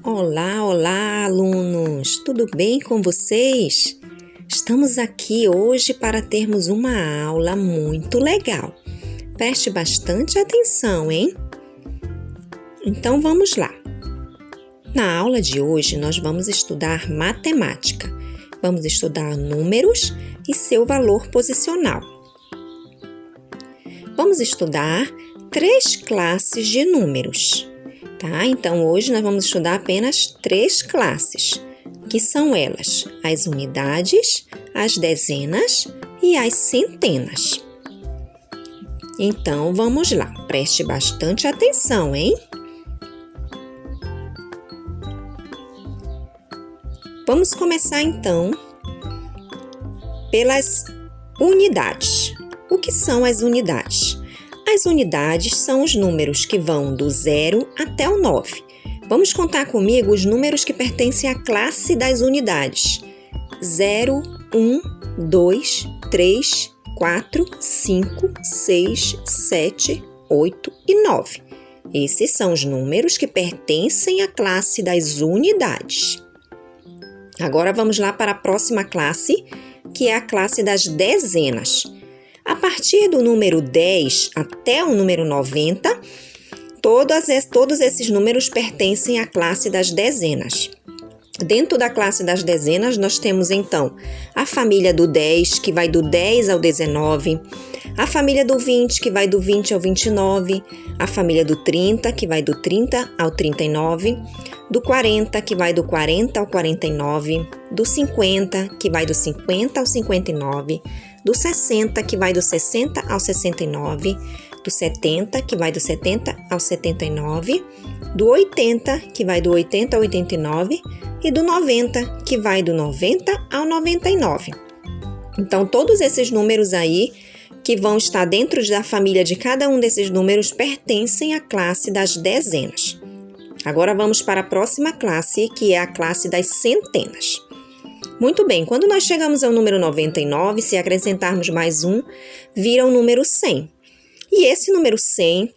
Olá, olá, alunos! Tudo bem com vocês? Estamos aqui hoje para termos uma aula muito legal. Preste bastante atenção, hein? Então vamos lá. Na aula de hoje nós vamos estudar matemática. Vamos estudar números e seu valor posicional. Vamos estudar 3 classes de números. Tá? Então, hoje nós vamos estudar apenas 3 classes, que são elas: as unidades, as dezenas e as centenas. Então, vamos lá. Preste bastante atenção, hein? Vamos começar, então, pelas unidades. O que são as unidades? As unidades são os números que vão do 0 até o 9. Vamos contar comigo os números que pertencem à classe das unidades. 0, 1, 2, 3, 4, 5, 6, 7, 8 e 9. Esses são os números que pertencem à classe das unidades. Agora vamos lá para a próxima classe, que é a classe das dezenas. A partir do número 10 até o número 90, todos esses números pertencem à classe das dezenas. Dentro da classe das dezenas, nós temos, então, a família do 10, que vai do 10 ao 19, a família do 20, que vai do 20 ao 29, a família do 30, que vai do 30 ao 39, do 40, que vai do 40 ao 49, do 50, que vai do 50 ao 59, do 60, que vai do 60 ao 69, do 70, que vai do 70 ao 79, do 80, que vai do 80 ao 89, e do 90, que vai do 90 ao 99. Então, todos esses números aí, que vão estar dentro da família de cada um desses números, pertencem à classe das dezenas. Agora, vamos para a próxima classe, que é a classe das centenas. Muito bem, quando nós chegamos ao número 99, se acrescentarmos mais um, vira o número 100. E esse número 100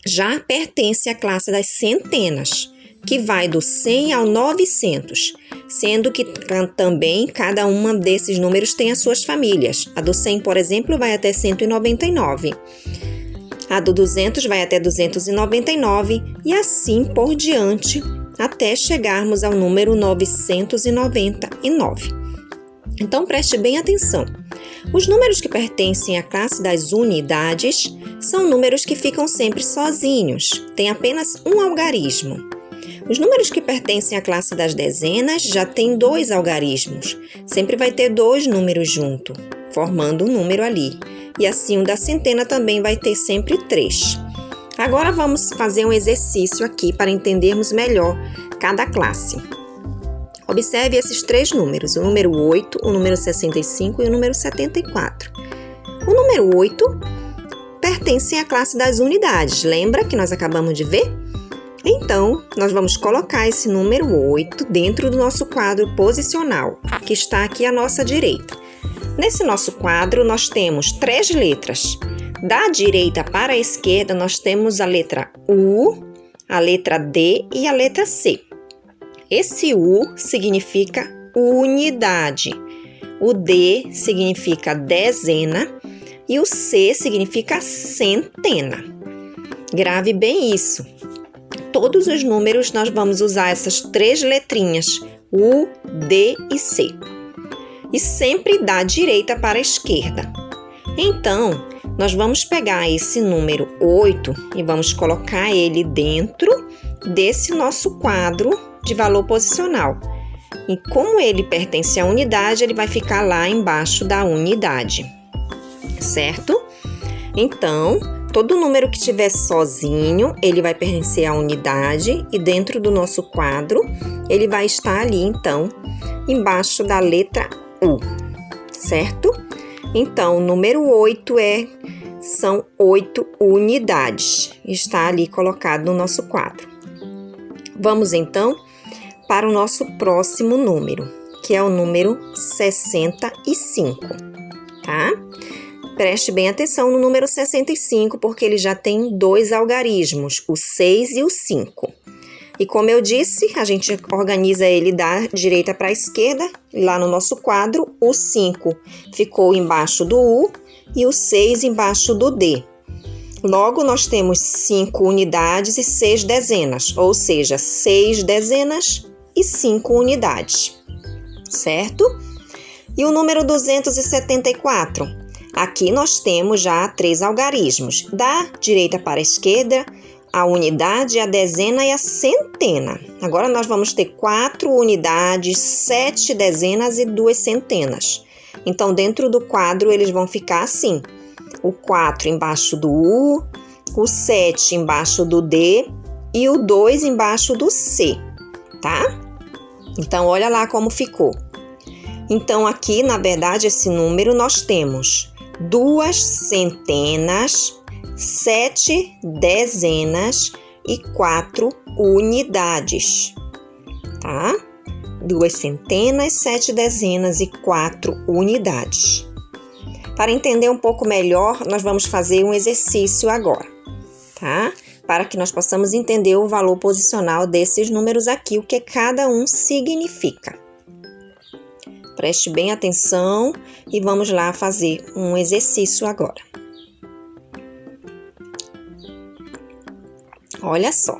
já pertence à classe das centenas, que vai do 100 ao 900, sendo que também cada uma desses números tem as suas famílias. A do 100, por exemplo, vai até 199. A do 200 vai até 299 e assim por diante, até chegarmos ao número 999. Então, preste bem atenção. Os números que pertencem à classe das unidades são números que ficam sempre sozinhos, tem apenas um algarismo. Os números que pertencem à classe das dezenas já têm 2 algarismos, sempre vai ter 2 números junto, formando um número ali. E assim o da centena também vai ter sempre 3. Agora vamos fazer um exercício aqui para entendermos melhor cada classe. Observe esses 3 números, o número 8, o número 65 e o número 74. O número 8 pertence à classe das unidades, lembra que nós acabamos de ver? Então, nós vamos colocar esse número 8 dentro do nosso quadro posicional, que está aqui à nossa direita. Nesse nosso quadro, nós temos 3 letras. Da direita para a esquerda, nós temos a letra U, a letra D e a letra C. Esse U significa unidade, o D significa dezena e o C significa centena. Grave bem isso. Todos os números nós vamos usar essas 3 letrinhas, U, D e C. E sempre da direita para a esquerda. Então, nós vamos pegar esse número 8 e vamos colocar ele dentro desse nosso quadro de valor posicional. E como ele pertence à unidade, ele vai ficar lá embaixo da unidade, certo? Então, todo número que estiver sozinho, ele vai pertencer à unidade e dentro do nosso quadro, ele vai estar ali, então, embaixo da letra U, certo? Então, o número 8 são 8 unidades. Está ali colocado no nosso quadro. Vamos, então, para o nosso próximo número, que é o número 65, tá? Preste bem atenção no número 65, porque ele já tem 2 algarismos, o 6 e o 5. E como eu disse, a gente organiza ele da direita para a esquerda. Lá no nosso quadro, o 5 ficou embaixo do U e o 6 embaixo do D. Logo, nós temos 5 unidades e 6 dezenas, ou seja, 6 dezenas e 5 unidades, certo? E o número 274? Aqui nós temos já 3 algarismos, da direita para a esquerda, a unidade, a dezena e a centena. Agora nós vamos ter 4 unidades, 7 dezenas e 2 centenas. Então, dentro do quadro, eles vão ficar assim. O 4 embaixo do U, o 7 embaixo do D e o 2 embaixo do C, tá? Então, olha lá como ficou. Então, aqui, na verdade, esse número nós temos 2 centenas, 7 dezenas e 4 unidades, tá? 2 centenas, 7 dezenas e 4 unidades. Para entender um pouco melhor, nós vamos fazer um exercício agora, tá? Para que nós possamos entender o valor posicional desses números aqui, o que cada um significa. Preste bem atenção e vamos lá fazer um exercício agora. Olha só,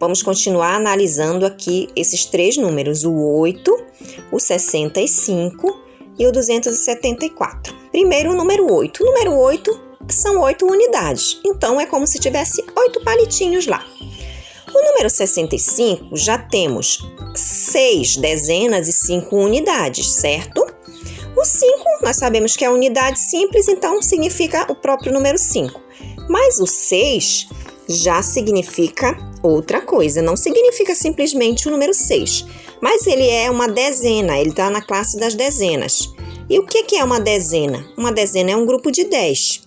vamos continuar analisando aqui esses 3 números, o 8, o 65 e o 274. Primeiro, o número 8. O número 8 são 8 unidades, então é como se tivesse 8 palitinhos lá. O número 65 já temos 6 dezenas e 5 unidades, certo? O 5, nós sabemos que é a unidade simples, então significa o próprio número 5. Mas o 6 já significa outra coisa, não significa simplesmente o número 6, mas ele é uma dezena, ele está na classe das dezenas. E o que é uma dezena? Uma dezena é um grupo de 10.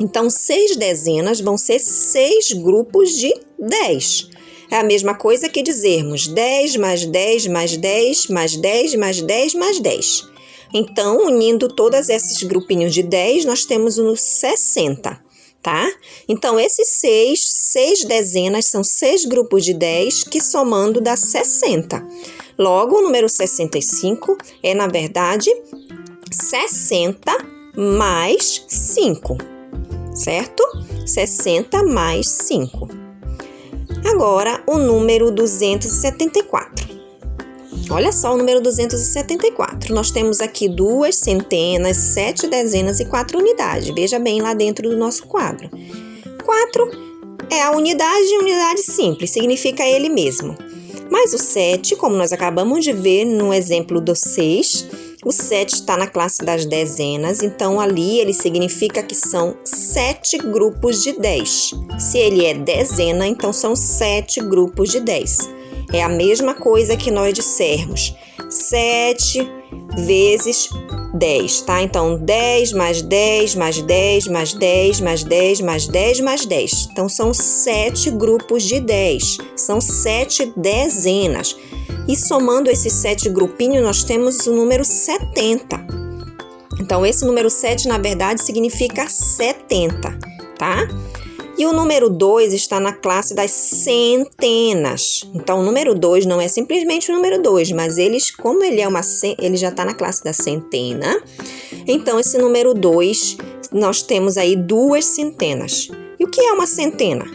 Então, 6 dezenas vão ser 6 grupos de 10. É a mesma coisa que dizermos 10 mais 10 mais 10 mais 10 mais 10 mais 10. Então, unindo todos esses grupinhos de 10, nós temos o 60, tá? Então, esses 6 dezenas são 6 grupos de 10 que somando dá 60. Logo, o número 65 é, na verdade, 60 mais 5, certo? 60 mais 5. Agora, o número 274. Olha só o número 274. Nós temos aqui 2 centenas, 7 dezenas e 4 unidades. Veja bem lá dentro do nosso quadro. 4 é a unidade simples, significa ele mesmo. Mas o 7, como nós acabamos de ver no exemplo do 6, o 7 está na classe das dezenas, então ali ele significa que são 7 grupos de 10. Se ele é dezena, então são 7 grupos de 10. É a mesma coisa que nós dissermos 7 vezes 10, tá? Então, 10 mais 10 mais 10 mais 10 mais 10 mais 10 mais 10. Então, são 7 grupos de 10. São 7 dezenas. E somando esses 7 grupinhos, nós temos o número 70. Então, esse número 7, na verdade, significa 70, tá? E o número 2 está na classe das centenas. Então, o número 2 não é simplesmente o número 2, mas como ele já está na classe da centena. Então, esse número 2, nós temos aí 2 centenas. E o que é uma centena?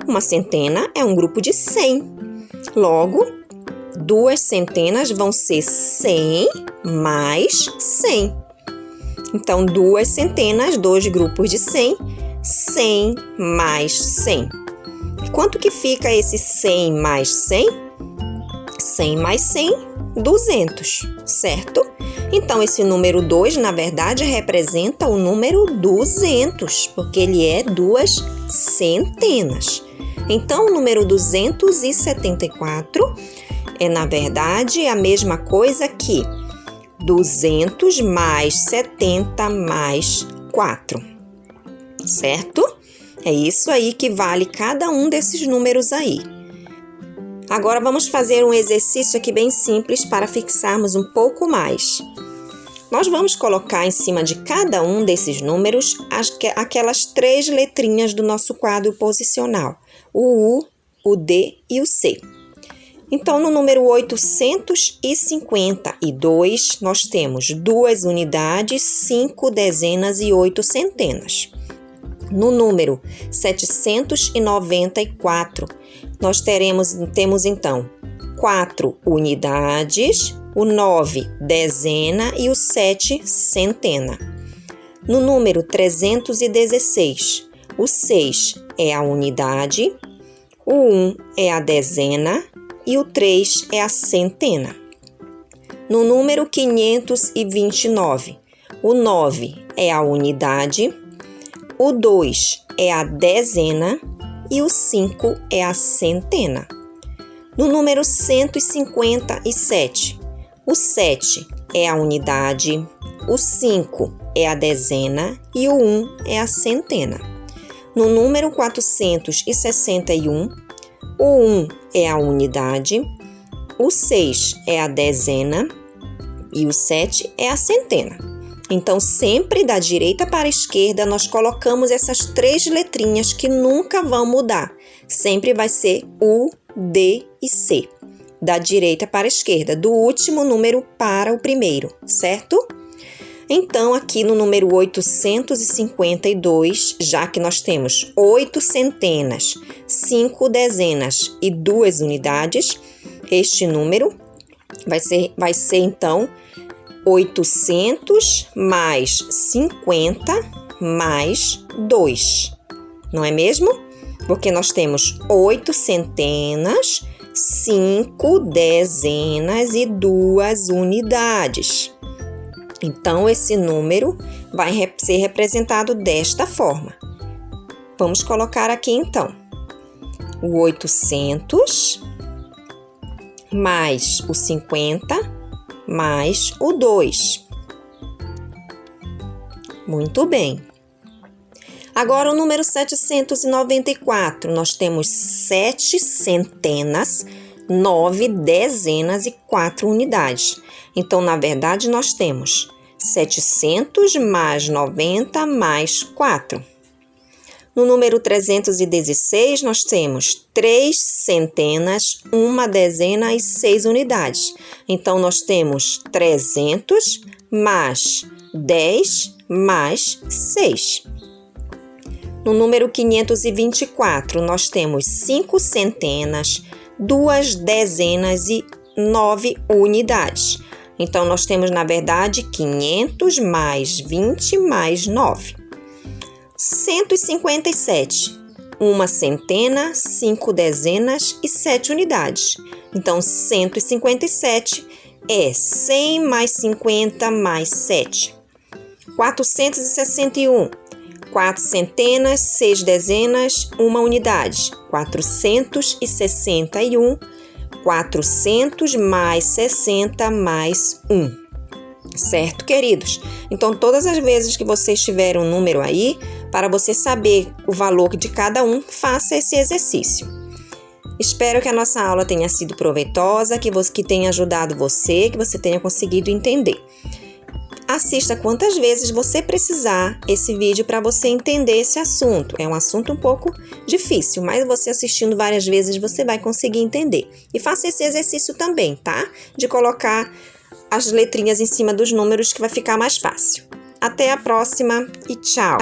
Uma centena é um grupo de 100. Logo, 2 centenas vão ser 100 mais 100. Então, 2 centenas, 2 grupos de 100, 100 mais 100. Quanto que fica esse 100 mais 100? 100 mais 100, 200, certo? Então, esse número 2, na verdade, representa o número 200, porque ele é 2 centenas. Então, o número 274 é, na verdade, a mesma coisa que 200 mais 70 mais 4, certo? É isso aí que vale cada um desses números aí. Agora, vamos fazer um exercício aqui bem simples para fixarmos um pouco mais. Nós vamos colocar em cima de cada um desses números aquelas 3 letrinhas do nosso quadro posicional, o U, o D e o C. Então, no número 852, nós temos 2 unidades, 5 dezenas e 8 centenas. No número 794, nós temos então 4 unidades, o 9 dezena e o 7 centena. No número 316, o 6 é a unidade, o 1 é a dezena e o 3 é a centena. No número 529, o 9 é a unidade, o 2 é a dezena e o 5 é a centena. No número 157, o 7 é a unidade, o 5 é a dezena e o 1 é a centena. No número 461, o 1 é a unidade, o 6 é a dezena e o 7 é a centena. Então, sempre da direita para a esquerda, nós colocamos essas 3 letrinhas que nunca vão mudar. Sempre vai ser U, D e C. Da direita para a esquerda, do último número para o primeiro, certo? Então, aqui no número 852, já que nós temos 8 centenas, 5 dezenas e 2 unidades, este número vai ser então 800 mais 50 mais 2, não é mesmo? Porque nós temos 8 centenas, 5 dezenas e 2 unidades. Então, esse número vai ser representado desta forma. Vamos colocar aqui, então, o 800 mais o 50 mais o 2. Muito bem. Agora, o número 794, nós temos 7 centenas, 9 dezenas e 4 unidades. Então, na verdade, nós temos 700 mais 90 mais 4. No número 316, nós temos 3 centenas, 1 dezena e 6 unidades. Então, nós temos 300 mais 10 mais 6. No número 524, nós temos 5 centenas, 2 dezenas e 9 unidades. Então, nós temos, na verdade, 500 mais 20 mais 9. 157, 1 centena, 5 dezenas e 7 unidades. Então, 157 é 100 mais 50 mais 7. 461, 4 centenas, 6 dezenas, 1 unidade. 461, 400 mais 60 mais 1. Certo, queridos? Então, todas as vezes que vocês tiverem um número aí, para você saber o valor de cada um, faça esse exercício. Espero que a nossa aula tenha sido proveitosa, que tenha ajudado você, que você tenha conseguido entender. Assista quantas vezes você precisar esse vídeo para você entender esse assunto. É um assunto um pouco difícil, mas você assistindo várias vezes você vai conseguir entender. E faça esse exercício também, tá? De colocar as letrinhas em cima dos números que vai ficar mais fácil. Até a próxima e tchau!